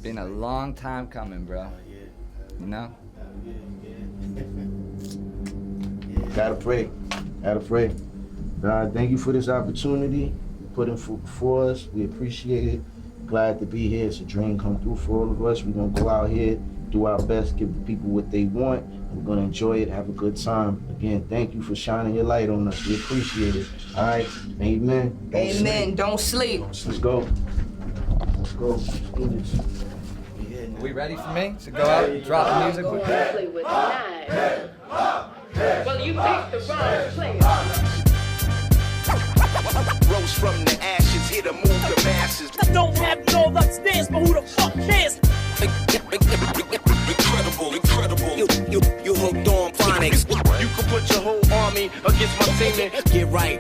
[SPEAKER 21] Been a long time coming, bro. You know?
[SPEAKER 3] Gotta pray. God, thank you for this opportunity. Putting for us. We appreciate it. Glad to be here. It's a dream come through for all of us. We're gonna go out here, do our best, give the people what they want. We're gonna enjoy it, have a good time. Again, thank you for shining your light on us. We appreciate it. All right, amen.
[SPEAKER 15] Amen. Don't sleep.
[SPEAKER 3] Let's go. Let's go. Let's do this.
[SPEAKER 21] Are we ready for me to go out and drop the music?
[SPEAKER 22] Well, you picked the wrong place.
[SPEAKER 4] Rose from the ashes, here to move the masses.
[SPEAKER 22] I don't have no upstairs, but who the fuck cares?
[SPEAKER 4] Incredible. You hooked on phonics. You can put your whole army against my team and get right.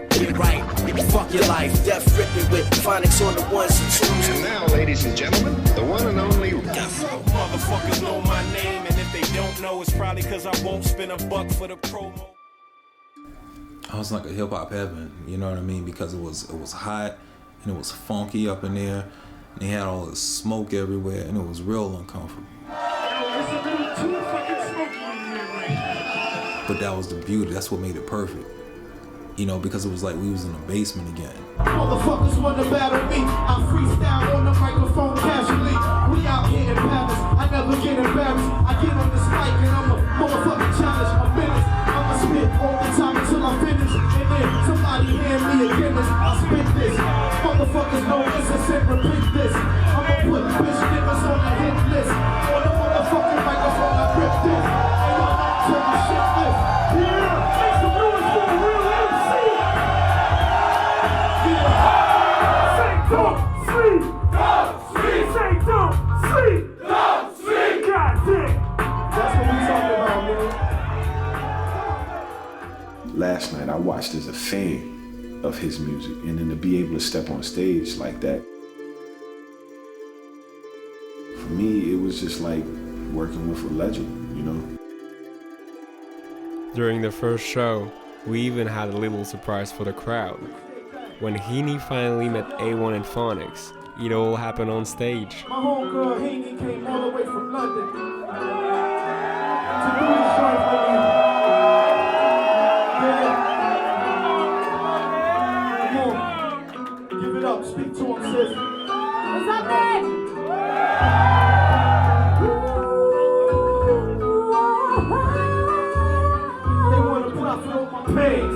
[SPEAKER 4] Fuck your life. Death ripping with phonics on the ones and twos.
[SPEAKER 23] And now, ladies and gentlemen, the one and only
[SPEAKER 10] Motherfuckers know my name, and if they don't know, it's probably because I won't spend $1 for the promo.
[SPEAKER 14] I was like a hip hop heaven, you know what I mean? Because it was hot and it was funky up in there. And they had all this smoke everywhere, and it was real uncomfortable. But that was the beauty. That's what made it perfect. You know, because it was like we was in the basement again.
[SPEAKER 5] Motherfuckers wanna battle me. I freestyle on the microphone casually. We out here in Paris. I never get embarrassed. I get on this mic and I'm a motherfucking challenge. A minute. I'ma spit all the time until I finish. And then somebody hand me a Guinness. I'll spit this. Motherfuckers know this and said repeat this. I'ma put bitch niggas on the hit list. On the motherfucking microphone, I rip this. And y'all not tell me shit this. Yeah, make some noise for a real MC. Say don't sleep. Say don't sleep. God damn. That's what we talking about, man.
[SPEAKER 12] Last night I watched as a fan of his music, and then to be able to step on stage like that, for me, it was just like working with a legend, you know?
[SPEAKER 2] During the first show, we even had a little surprise for the crowd. When Heaney finally met A1 and Phonics, it all happened on stage.
[SPEAKER 5] My homegirl Heaney came all the way from London to do this joint for me. Come on, give it up, speak to him, sis. What's up, man? They want to profit on my page.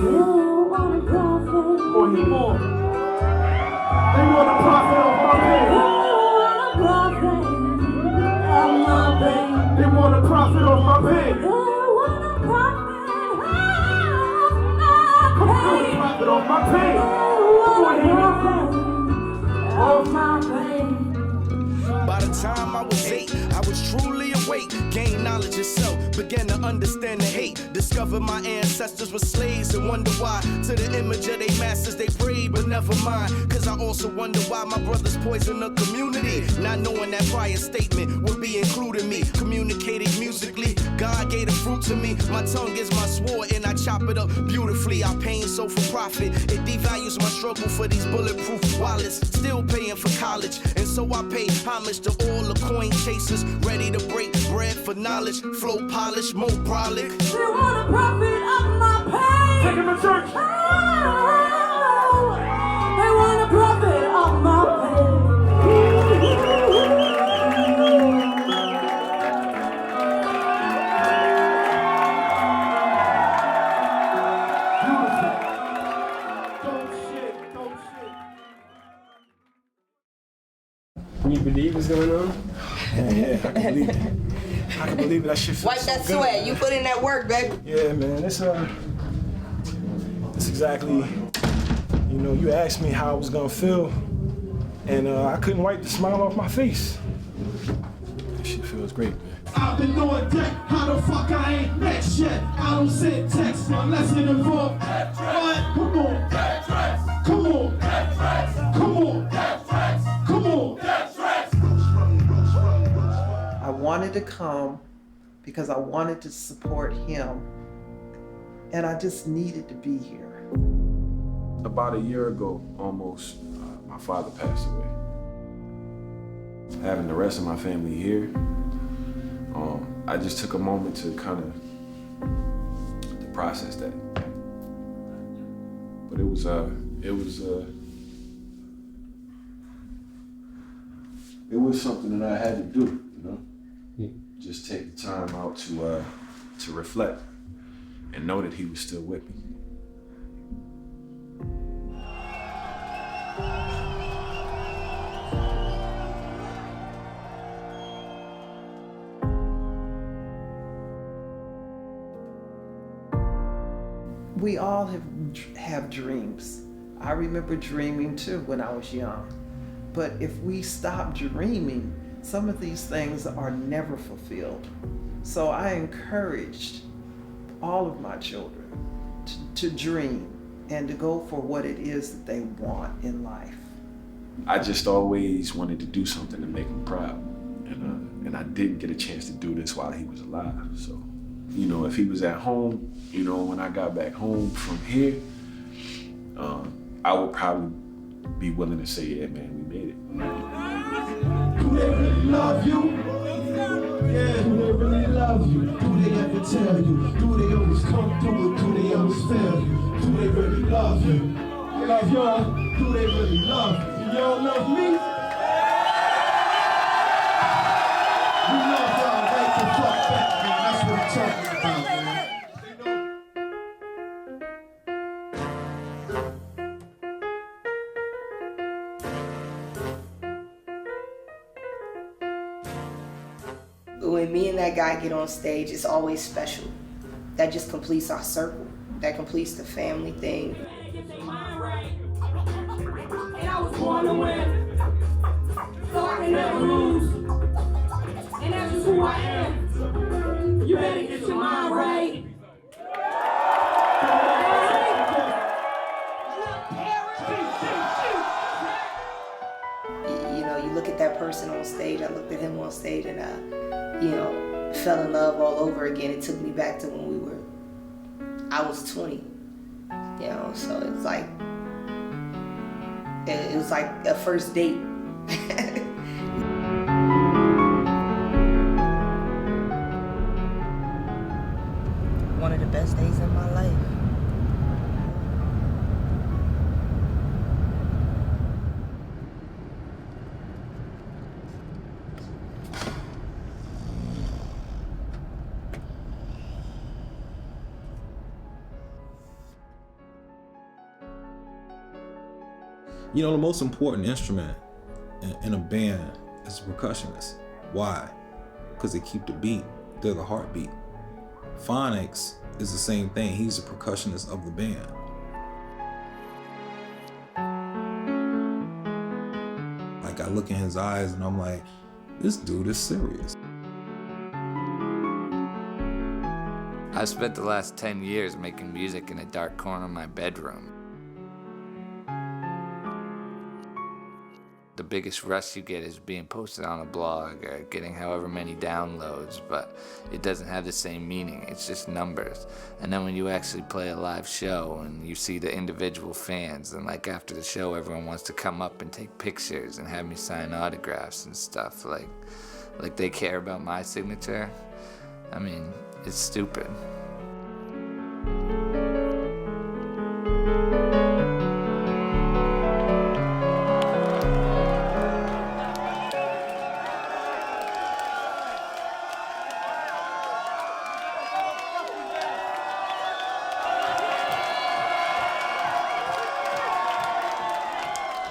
[SPEAKER 5] Or he more. They want to profit off my page. They want to profit off my page. Come on, profit off my page.
[SPEAKER 4] By the time I was 8, I was truly awake. Gained knowledge of self, began to understand the hate. Discovered my ancestors were slaves and wonder why. To the image of their masters they prayed, but never mind. Cause I also wonder why my brothers poison the community. Not knowing that prior statement would be including me. Communicating musically, God gave the fruit to me. My tongue is my sword and I chop it up beautifully. I pain so for profit, it devalues my struggle for these bulletproof wallets. Still paying for college, and so I pay homage to all the coin chasers. Ready to break bread for knowledge, flow polish, more brolic.
[SPEAKER 22] They wanna profit off my pain.
[SPEAKER 5] Take him to church.
[SPEAKER 22] They wanna profit off my pain.
[SPEAKER 2] Can you believe what's going on?
[SPEAKER 9] Yeah, I can believe it. I can believe it. That shit feels
[SPEAKER 15] Wipe
[SPEAKER 9] so
[SPEAKER 15] that
[SPEAKER 9] good.
[SPEAKER 15] sweat. You put in that work, baby.
[SPEAKER 9] Yeah, man. It's exactly. You know, you asked me how I was gonna feel, and I couldn't wipe the smile off my face. That shit feels great, man.
[SPEAKER 5] I've been on deck, how the fuck I ain't next yet? I don't send text unless it involves. What? Come on. Come on. Come on. Come on.
[SPEAKER 7] to come because I wanted to support him, and I just needed to be here.
[SPEAKER 12] About a year ago, almost, my father passed away. Having the rest of my family here, I just took a moment to kind of to process that. But it was something that I had to do, you know?
[SPEAKER 2] Yeah.
[SPEAKER 12] Just take the time out to reflect and know that he was still with me.
[SPEAKER 7] We all have dreams. I remember dreaming too when I was young. But if we stop dreaming, some of these things are never fulfilled. So I encouraged all of my children to dream and to go for what it is that they want in life.
[SPEAKER 12] I just always wanted to do something to make him proud. And I didn't get a chance to do this while he was alive. So, you know, if he was at home, you know, when I got back home from here, I would probably be willing to say, yeah, man, we made it.
[SPEAKER 5] Do they really love you? Yeah, do they really love you? Do they ever tell you? Do they always come through it? Do they always fail you? Do they really love you? Love y'all? Do they really love you? Do y'all love me? We love y'all right the fuck back, man. That's what I'm talking about, man.
[SPEAKER 1] When me and that guy get on stage, it's always special. That just completes our circle. That completes the family thing.
[SPEAKER 22] And I was born to win, so I can never lose. And that's just who I am. You better get your mind right.
[SPEAKER 1] You know, you look at that person on stage. I looked at him on stage and you know, fell in love all over again. It took me back to when I was 20, you know, so it's like, it was like a first date. One of the best days of my life.
[SPEAKER 14] You know, the most important instrument in a band is the percussionist. Why? Because they keep the beat. They're the heartbeat. Phonics is the same thing. He's the percussionist of the band. Like, I look in his eyes and I'm like, this dude is serious.
[SPEAKER 16] I spent the last 10 years making music in a dark corner of my bedroom. The biggest rush you get is being posted on a blog or getting however many downloads, but it doesn't have the same meaning. It's just numbers. And then when you actually play a live show and you see the individual fans, and like after the show everyone wants to come up and take pictures and have me sign autographs and stuff, like they care about my signature. I mean, it's stupid.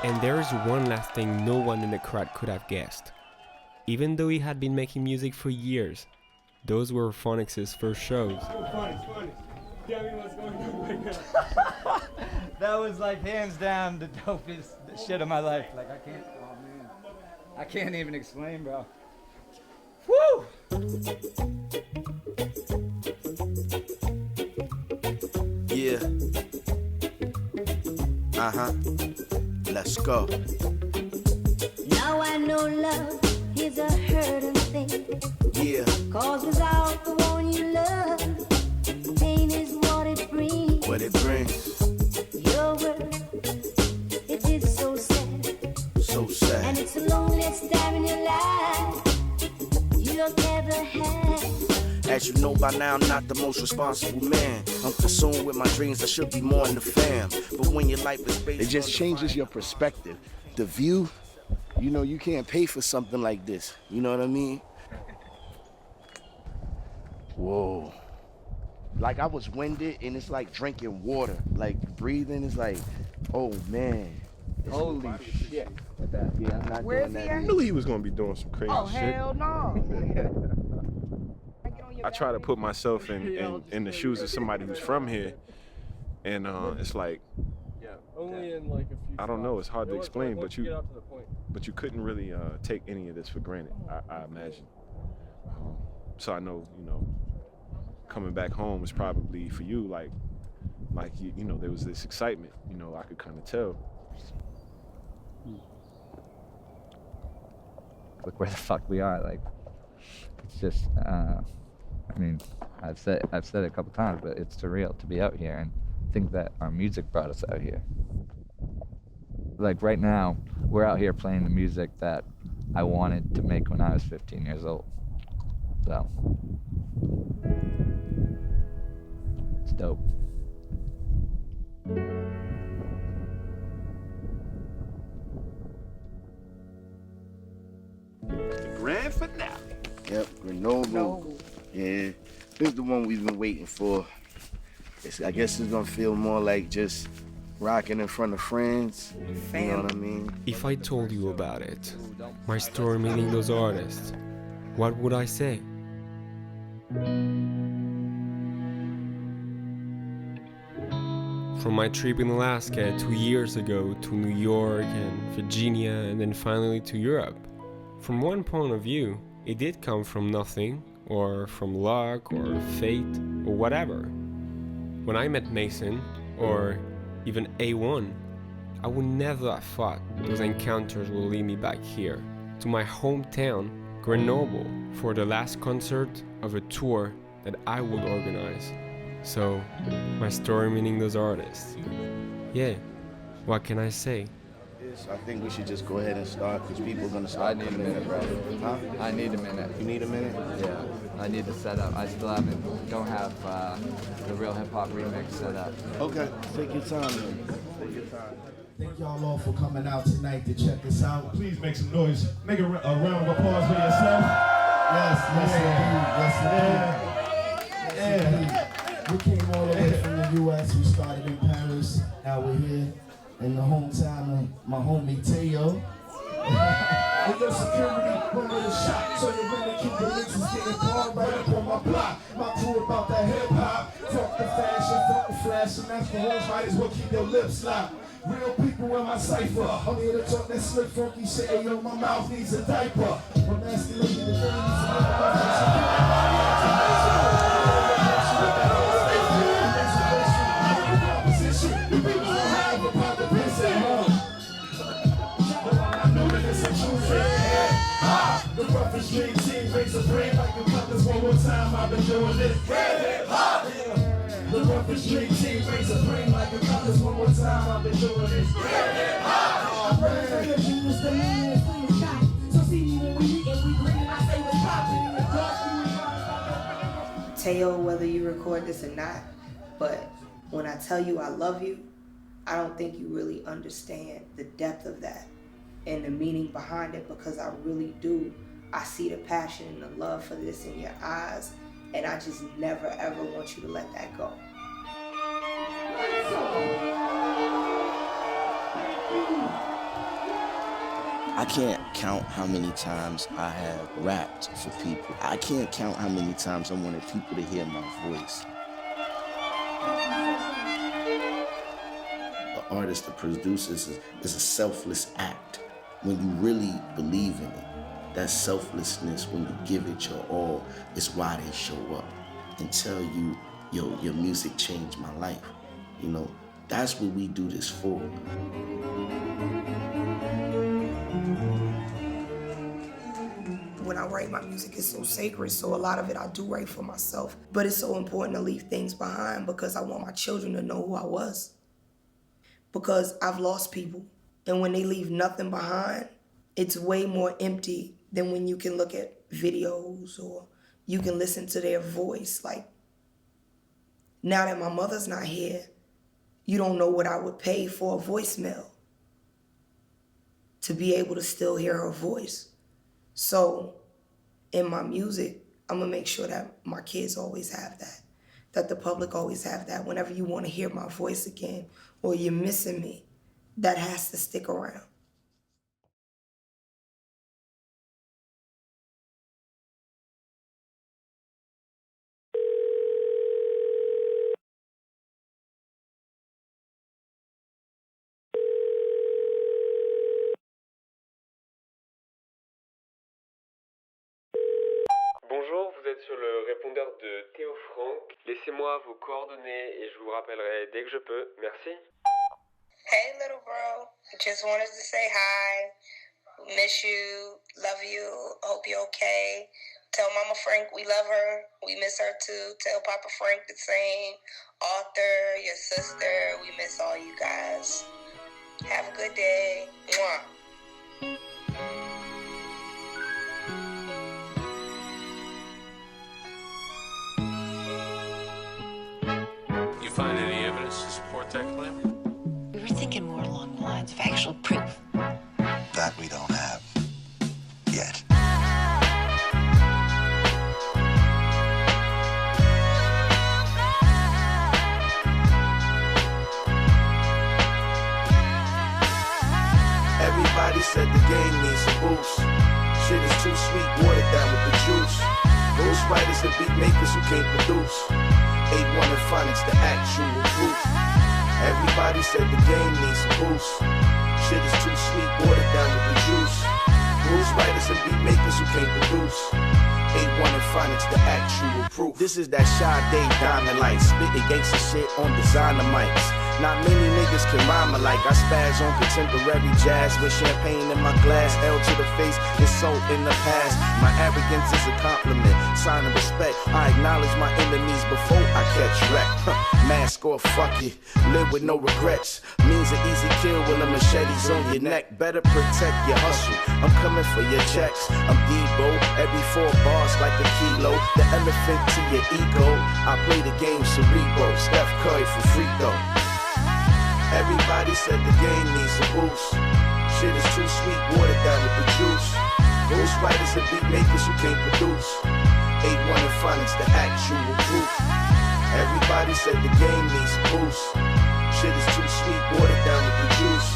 [SPEAKER 2] And there is one last thing no one in the crowd could have guessed. Even though he had been making music for years, those were Phonics' first shows.
[SPEAKER 19] That was like hands down the dopest shit of my life. Like I can't even explain, bro. Woo!
[SPEAKER 4] Yeah. Let's go.
[SPEAKER 22] Now I know love is a hurting thing.
[SPEAKER 4] Yeah.
[SPEAKER 20] Yeah.
[SPEAKER 22] Cause without the one you love, pain is what it brings.
[SPEAKER 20] What it brings.
[SPEAKER 22] Your world, it is so sad.
[SPEAKER 20] So sad.
[SPEAKER 22] And it's the loneliest time in your life you've ever had.
[SPEAKER 20] As you know by now, I'm not the most responsible man. I'm consumed with my dreams, I should be more in the fam. But when your life is based,
[SPEAKER 6] It just changes your perspective. The view, you know, you can't pay for something like this. You know what I mean? Whoa. Like I was winded and it's like drinking water. Like breathing is like, oh man. Holy shit. Yeah, I'm not
[SPEAKER 9] Where's
[SPEAKER 6] doing
[SPEAKER 9] he
[SPEAKER 6] that.
[SPEAKER 9] at? I knew he was gonna be doing some crazy
[SPEAKER 6] Oh,
[SPEAKER 9] shit.
[SPEAKER 6] hell no.
[SPEAKER 9] I try to put myself in the shoes of somebody who's from here, and it's like,
[SPEAKER 2] Only in like a few.
[SPEAKER 9] I don't know, it's hard to explain,
[SPEAKER 2] once
[SPEAKER 9] but
[SPEAKER 2] get out to the point.
[SPEAKER 9] you couldn't really take any of this for granted, I imagine. So I know, you know, coming back home is probably for you like you know, there was this excitement, you know, I could kind of tell.
[SPEAKER 21] Look where the fuck we are. Like, it's just, I mean, I've said it a couple times, but it's surreal to be out here and think that our music brought us out here. Like right now, we're out here playing the music that I wanted to make when I was 15 years old. So, it's dope.
[SPEAKER 6] Grand finale. Yep, Grenoble. Yeah, this is the one we've been waiting for. I guess it's gonna feel more like just rocking in front of friends. You know what I mean?
[SPEAKER 2] If I told you about it, my story meaning those artists, what would I say? From my trip in Alaska 2 years ago to New York and Virginia and then finally to Europe. From one point of view, it did come from nothing, or from luck, or fate, or whatever. When I met Mason, or even A1, I would never have thought those encounters will lead me back here, to my hometown, Grenoble, for the last concert of a tour that I would organize. So, my story meaning those artists. Yeah, what can I say?
[SPEAKER 6] I think we should just go ahead and start because people are gonna start coming in. Huh?
[SPEAKER 21] I need a minute.
[SPEAKER 6] You need a minute?
[SPEAKER 21] Yeah, I need to set up. I still don't have the Real Hip Hop remix set up.
[SPEAKER 6] Okay, take your time then. Take your time.
[SPEAKER 5] Thank y'all all for coming out tonight to check us out. Please make some noise. Make a round of applause for yourself. Yes, indeed. We came all the way from the U.S. We started in Paris. Now we're here in the hometown of my homie Teo. With your security, one with a shot, so you really keep the mixes getting called right up on my block. My crew about that hip hop, fuck the fashion, fuck the flash, and that's the horse might as well keep your lips locked. Real people in my cipher, I'm here to talk that slick funky shit, and yo, my mouth needs a diaper. I'm asking the ladies the roughest dream team raise a brain like the colors one more time. I've been doing this. The roughest dream team raise a brain like the colors one more time. I've been doing this.
[SPEAKER 1] Teo, whether you record this or not, but when I tell you I love you, I don't think you really understand the depth of that and the meaning behind it, because I really do. I see the passion and the love for this in your eyes, and I just never ever want you to let that go.
[SPEAKER 6] I can't count how many times I have rapped for people. I can't count how many times I wanted people to hear my voice. The artist, the producer is a selfless act. When you really believe in it, that selflessness, when you give it your all, is why they show up and tell you, yo, your music changed my life. You know, that's what we do this for.
[SPEAKER 1] When I
[SPEAKER 8] write my music is so sacred, so a lot of it I do write for myself. But it's so important to leave things behind because I want my children to know who I was. Because I've lost people, and when they leave nothing behind, it's way more empty than when you can look at videos or you can listen to their voice. Like, now that my mother's not here, you don't know what I would pay for a voicemail to be able to still hear her voice. So in my music, I'm gonna make sure that my kids always have that the public always have that. Whenever you wanna hear my voice again or you're missing me, that has to stick around.
[SPEAKER 2] Bonjour, vous êtes sur le répondeur de Théo Franck. Laissez-moi vos coordonnées et je vous rappellerai dès que je peux. Merci.
[SPEAKER 11] Hey, little bro. Just wanted to say hi. Miss you. Love you. Hope you're okay. Tell Mama Frank we love her. We miss her too. Tell Papa Frank the same. Arthur, your sister. We miss all you guys. Have a good day. Mwah.
[SPEAKER 17] You find any evidence to support that claim?
[SPEAKER 24] We were thinking more along the lines of actual proof.
[SPEAKER 25] That we don't have yet.
[SPEAKER 6] Everybody said the game needs a boost. Shit is too sweet, watered down with the juice. Ghostwriters and beat makers who can't produce. 8-1 and phonics, the actual proof. Everybody said the game needs a boost. Shit is too sweet, watered down with the juice. Ghostwriters and beat makers who can't produce. 8-1 and phonics, the actual proof. This is that Sade Diamond Light, spitting gangsta shit on designer mics. Not many niggas can rhyme alike. I spaz on contemporary jazz with champagne in my glass. L to the face, it's so in the past. My arrogance is a compliment, sign of respect. I acknowledge my enemies before I catch wreck. Mask or fuck it, live with no regrets. Means an easy kill when the machete's on your neck. Better protect your hustle, I'm coming for your checks. I'm Debo, every 4 bars like a kilo. The elephant to your ego, I play the game cerebral. Steph Curry for free throw. Everybody said the game needs a boost. Shit is too sweet, watered down with the juice. Ghostwriters and beat makers who can't produce. 8-1 and phonics, the actual proof. Everybody said the game needs a boost. Shit is too sweet, watered down with the juice.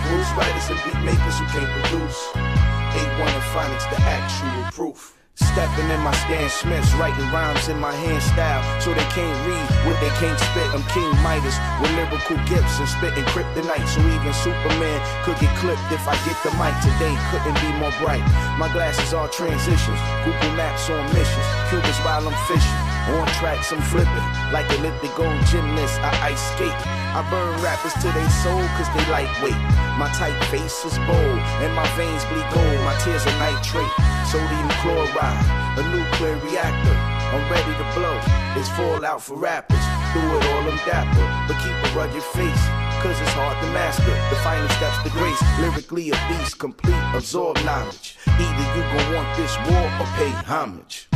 [SPEAKER 6] Ghostwriters and beat makers who can't produce. 8-1 and phonics, the actual proof. Stepping in my Stan Smiths, writing rhymes in my hand style, so they can't read what they can't spit. I'm King Midas with lyrical gifts and spitting kryptonite, so even Superman could get clipped if I get the mic. Today couldn't be more bright. My glasses are transitions, Google Maps on missions, Cubans while I'm fishing. On tracks I'm flipping, like Olympic gold gymnast, I ice skate. I burn rappers to they soul cause they lightweight. My tight face is bold, and my veins bleed gold. My tears are nitrate, sodium chloride, a nuclear reactor. I'm ready to blow, it's fallout for rappers. Do it all, I'm dapper, but keep a rugged face, cause it's hard to master. The final steps to grace, lyrically a beast, complete, absorb knowledge. Either you gon' want this war or pay homage.